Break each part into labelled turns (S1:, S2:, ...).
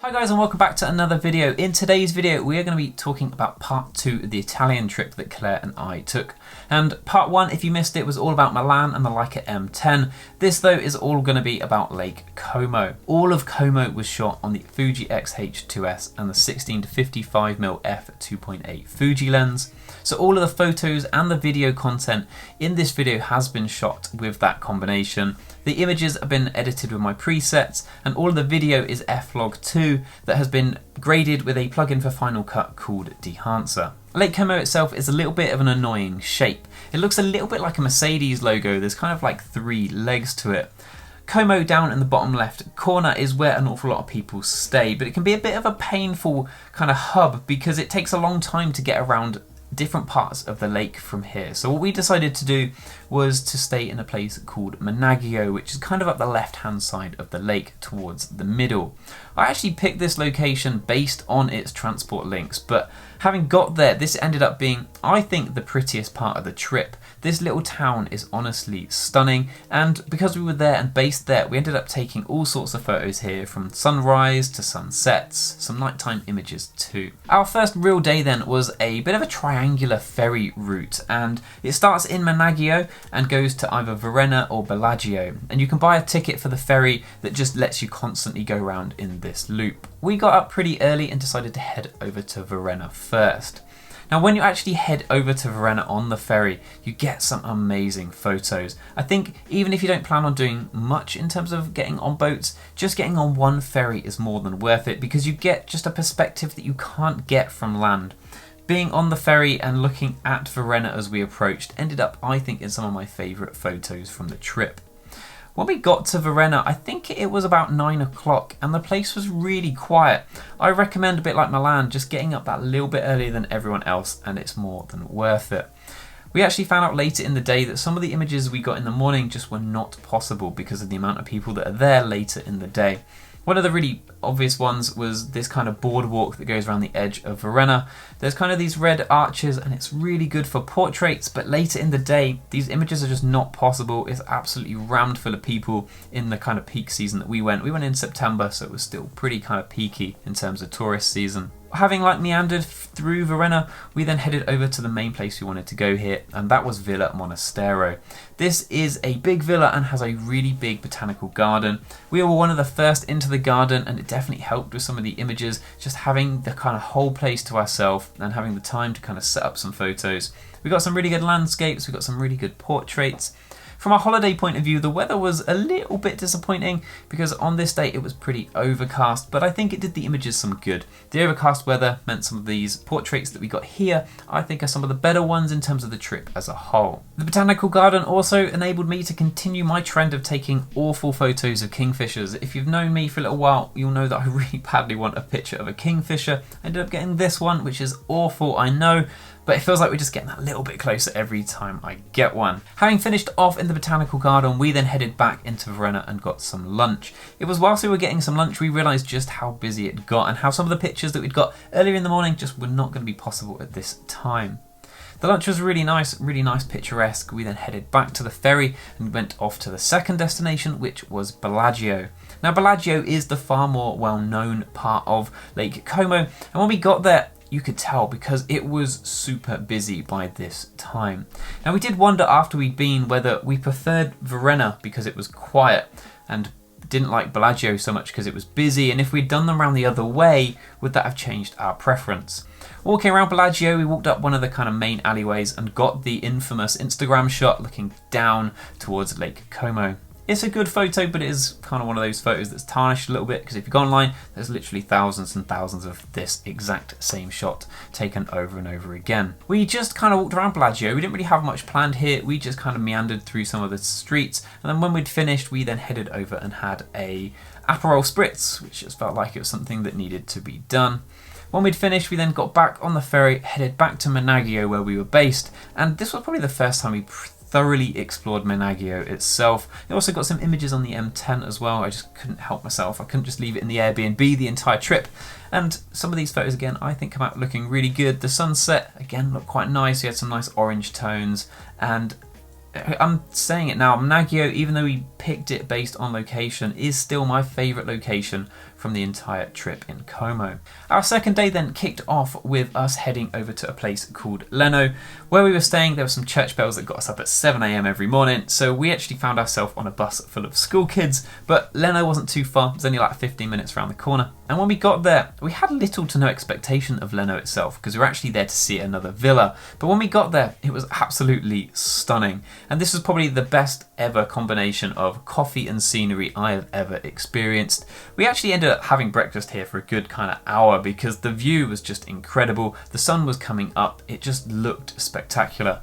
S1: Hi guys and welcome back to another video. In today's video we are going to be talking about part 2 of the Italian trip that Claire and I took. And part 1, if you missed it, was all about Milan and the Leica M10. This though is all going to be about Lake Como. All of Como was shot on the Fuji X-H2S and the 16-55mm f2.8 Fuji lens. So all of the photos and the video content in this video has been shot with that combination. The images have been edited with my presets, and all of the video is F-Log2 that has been graded with a plugin for Final Cut called Dehancer. Lake Como itself is a little bit of an annoying shape. It looks a little bit like a Mercedes logo. There's kind of like 3 legs to it. Como down in the bottom left corner is where an awful lot of people stay, but it can be a bit of a painful kind of hub because it takes a long time to get around different parts of the lake from here. So what we decided to do was to stay in a place called Menaggio, which is kind of up the left hand side of the lake towards the middle. I actually picked this location based on its transport links, but having got there, this ended up being, I think, the prettiest part of the trip. This little town is honestly stunning, and because we were there and based there, we ended up taking all sorts of photos here, from sunrise to sunsets, some nighttime images too. Our first real day then was a bit of a triangular ferry route, and it starts in Menaggio and goes to either Verena or Bellagio, and you can buy a ticket for the ferry that just lets you constantly go around in this loop. We got up pretty early and decided to head over to Verena first. Now when you actually head over to Verena on the ferry, you get some amazing photos. I think even if you don't plan on doing much in terms of getting on boats, just getting on one ferry is more than worth it because you get just a perspective that you can't get from land. Being on the ferry and looking at Verena as we approached ended up, I think, in some of my favourite photos from the trip. When we got to Verena, I think it was about 9 o'clock and the place was really quiet. I recommend, a bit like Milan, just getting up that little bit earlier than everyone else, and it's more than worth it. We actually found out later in the day that some of the images we got in the morning just were not possible because of the amount of people that are there later in the day. One of the really obvious ones was this kind of boardwalk that goes around the edge of Verena. There's kind of these red arches and it's really good for portraits, but later in the day, these images are just not possible. It's absolutely rammed full of people in the kind of peak season that we went. We went in September, so it was still pretty kind of peaky in terms of tourist season. Having meandered through Verena, we then headed over to the main place we wanted to go here, and that was Villa Monastero. This is a big villa and has a really big botanical garden. We were one of the first into the garden, and it definitely helped with some of the images, just having the kind of whole place to ourselves and having the time to kind of set up some photos. We got some really good landscapes, we got some really good portraits. From a holiday point of view, the weather was a little bit disappointing because on this day it was pretty overcast, but I think it did the images some good. The overcast weather meant some of these portraits that we got here, I think, are some of the better ones in terms of the trip as a whole. The botanical garden also enabled me to continue my trend of taking awful photos of kingfishers. If you've known me for a little while, you'll know that I really badly want a picture of a kingfisher. I ended up getting this one, which is awful, I know, but it feels like we're just getting that little bit closer every time I get one. Having finished off in the botanical garden, we then headed back into Verena and got some lunch. It was whilst we were getting some lunch we realised just how busy it got and how some of the pictures that we'd got earlier in the morning just were not going to be possible at this time. The lunch was really nice, picturesque. We then headed back to the ferry and went off to the second destination, which was Bellagio. Now Bellagio is the far more well-known part of Lake Como, and when we got there, you could tell because it was super busy by this time. Now we did wonder after we'd been whether we preferred Verena because it was quiet and didn't like Bellagio so much because it was busy, and if we'd done them around the other way, would that have changed our preference? Walking around Bellagio, we walked up one of the kind of main alleyways and got the infamous Instagram shot looking down towards Lake Como. It's a good photo, but it is kind of one of those photos that's tarnished a little bit because if you go online, there's literally thousands and thousands of this exact same shot taken over and over again. We just kind of walked around Bellagio. We didn't really have much planned here. We just kind of meandered through some of the streets, and then when we'd finished, we then headed over and had a Aperol Spritz, which just felt like it was something that needed to be done. When we'd finished, we then got back on the ferry, headed back to Menaggio where we were based, and this was probably the first time we thoroughly explored Menaggio itself. I also got some images on the M10 as well. I just couldn't help myself. I couldn't just leave it in the Airbnb the entire trip. And some of these photos, again, I think come out looking really good. The sunset, again, looked quite nice. We had some nice orange tones, and I'm saying it now, Menaggio, even though we picked it based on location, is still my favourite location from the entire trip in Como. Our second day then kicked off with us heading over to a place called Leno. Where we were staying, there were some church bells that got us up at 7 AM every morning, so we actually found ourselves on a bus full of school kids, but Leno wasn't too far, it was only like 15 minutes around the corner. And when we got there, we had little to no expectation of Leno itself, because we were actually there to see another villa. But when we got there, it was absolutely stunning. And this was probably the best ever combination of coffee and scenery I have ever experienced. We actually ended up having breakfast here for a good kind of hour because the view was just incredible. The sun was coming up, it just looked spectacular.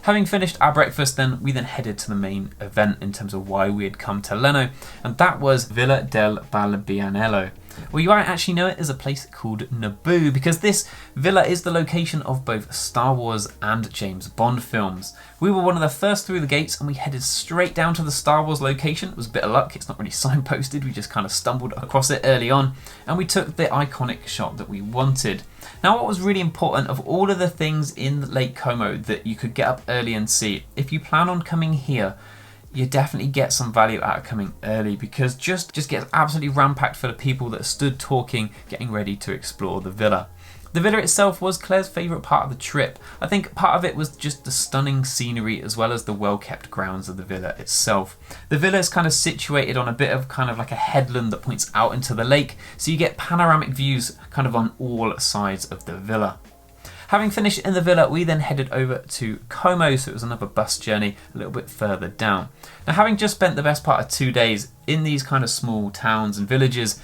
S1: Having finished our breakfast, we then headed to the main event in terms of why we had come to Leno, and that was Villa del Balbianello. Well, you might actually know it as a place called Naboo, because this villa is the location of both Star Wars and James Bond films. We were one of the first through the gates and we headed straight down to the Star Wars location. It was a bit of luck, it's not really signposted, we just kind of stumbled across it early on, and we took the iconic shot that we wanted. Now, what was really important of all of the things in Lake Como that you could get up early and see, if you plan on coming here, you definitely get some value out of coming early, because just gets absolutely ram-packed full of people that stood talking, getting ready to explore the villa. The villa itself was Claire's favourite part of the trip. I think part of it was just the stunning scenery as well as the well-kept grounds of the villa itself. The villa is kind of situated on a bit of kind of like a headland that points out into the lake, so you get panoramic views kind of on all sides of the villa. Having finished in the villa, we then headed over to Como, so it was another bus journey a little bit further down. Now, having just spent the best part of 2 days in these kind of small towns and villages,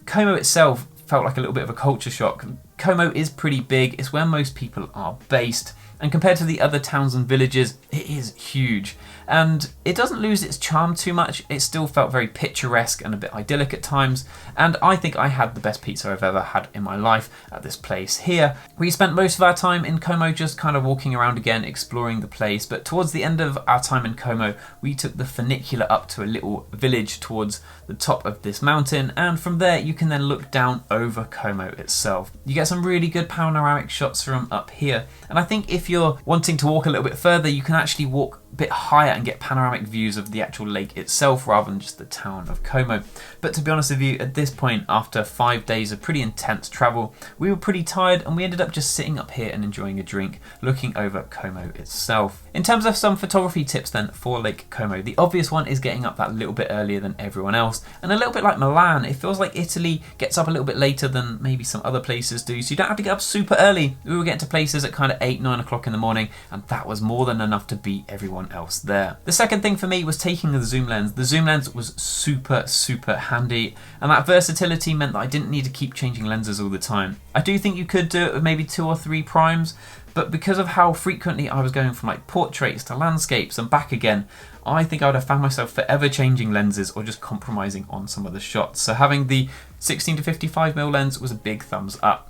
S1: Como itself felt like a little bit of a culture shock. Como is pretty big, it's where most people are based, and compared to the other towns and villages, it is huge. And it doesn't lose its charm too much, it still felt very picturesque and a bit idyllic at times, and I think I had the best pizza I've ever had in my life at this place here. We spent most of our time in Como just kind of walking around again, exploring the place, but towards the end of our time in Como, we took the funicular up to a little village towards the top of this mountain, and from there you can then look down over Como itself. You get some really good panoramic shots from up here, and I think if you're wanting to walk a little bit further, you can actually walk a bit higher and get panoramic views of the actual lake itself rather than just the town of Como. But to be honest with you, at this point, after 5 days of pretty intense travel, we were pretty tired and we ended up just sitting up here and enjoying a drink, looking over Como itself. In terms of some photography tips then for Lake Como, the obvious one is getting up that little bit earlier than everyone else, and a little bit like Milan, it feels like Italy gets up a little bit later than maybe some other places do, so you don't have to get up super early. We were getting to places at kind of 8-9 o'clock in the morning, and that was more than enough to beat everyone else there. The second thing for me was taking the zoom lens. The zoom lens was super handy, and that versatility meant that I didn't need to keep changing lenses all the time. I do think you could do it with maybe 2 or 3 primes, but because of how frequently I was going from like portraits to landscapes and back again, I think I would have found myself forever changing lenses or just compromising on some of the shots. So having the 16 to 55mm lens was a big thumbs up.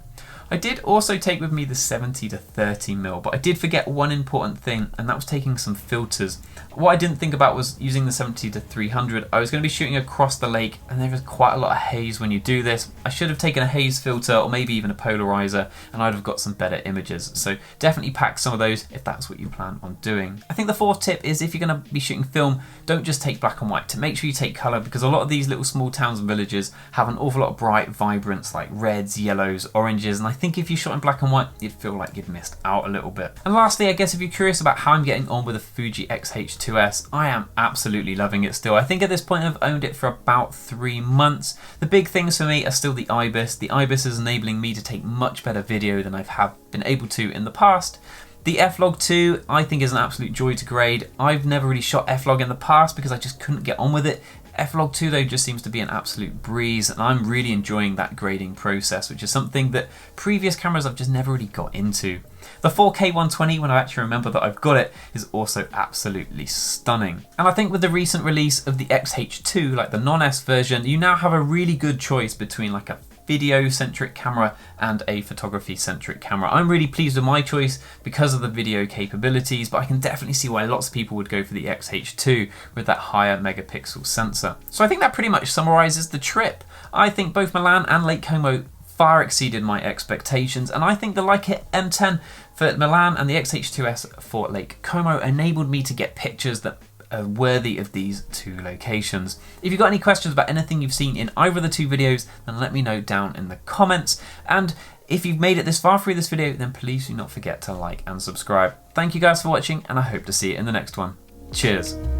S1: I did also take with me the 70 to 30mm, but I did forget one important thing, and that was taking some filters. What I didn't think about was using the 70 to 300. I was going to be shooting across the lake, and there is quite a lot of haze when you do this. I should have taken a haze filter or maybe even a polarizer, and I'd have got some better images. So definitely pack some of those if that's what you plan on doing. I think the fourth tip is if you're going to be shooting film, don't just take black and white. To make sure you take colour, because a lot of these little small towns and villages have an awful lot of bright vibrance like reds, yellows, oranges, and I think if you shot in black and white, you'd feel like you'd missed out a little bit. And lastly, I guess if you're curious about how I'm getting on with the Fuji X-H2S, I am absolutely loving it still. I think at this point I've owned it for about 3 months. The big things for me are still the IBIS. The IBIS is enabling me to take much better video than I've been able to in the past. The F-Log 2 I think is an absolute joy to grade. I've never really shot F-Log in the past because I just couldn't get on with it. F-Log 2 though just seems to be an absolute breeze, and I'm really enjoying that grading process, which is something that previous cameras I've just never really got into. The 4K 120, when I actually remember that I've got it, is also absolutely stunning. And I think with the recent release of the XH2, like the non-S version, you now have a really good choice between like a video-centric camera and a photography-centric camera. I'm really pleased with my choice because of the video capabilities, but I can definitely see why lots of people would go for the XH2 with that higher megapixel sensor. So I think that pretty much summarizes the trip. I think both Milan and Lake Como far exceeded my expectations, and I think the Leica M10 for Milan and the X-H2S for Lake Como enabled me to get pictures that worthy of these two locations. If you've got any questions about anything you've seen in either of the two videos, then let me know down in the comments. And if you've made it this far through this video, then please do not forget to like and subscribe. Thank you guys for watching, and I hope to see you in the next one. Cheers.